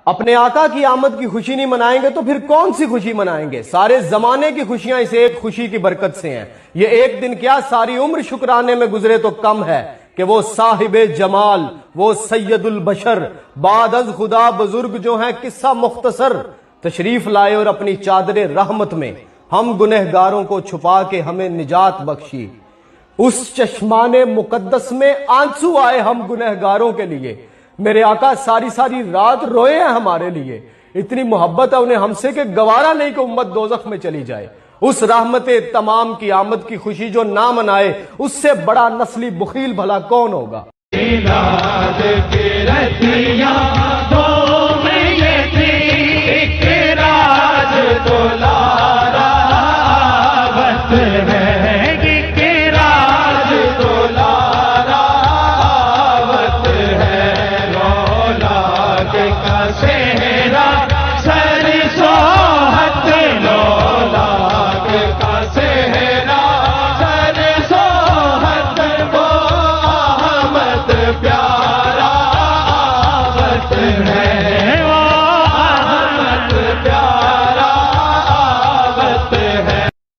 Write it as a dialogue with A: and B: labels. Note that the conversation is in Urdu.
A: اپنے آقا کی آمد کی خوشی نہیں منائیں گے تو پھر کون سی خوشی منائیں گے؟ سارے زمانے کی خوشیاں اس ایک خوشی کی برکت سے ہیں۔ یہ ایک دن کیا ساری عمر شکرانے میں گزرے تو کم ہے کہ وہ صاحب جمال، وہ سید البشر، بعد از خدا بزرگ جو ہیں قصہ مختصر، تشریف لائے اور اپنی چادر رحمت میں ہم گنہگاروں کو چھپا کے ہمیں نجات بخشی۔ اس چشمان مقدس میں آنسو آئے ہم گنہگاروں کے لیے۔ میرے آقا ساری ساری رات روئے ہیں ہمارے لیے۔ اتنی محبت ہے انہیں ہم سے کہ گوارا نہیں کہ امت دوزخ میں چلی جائے۔ اس رحمت تمام کی آمد کی خوشی جو نہ منائے، اس سے بڑا نسلی بخیل بھلا کون ہوگا؟
B: کا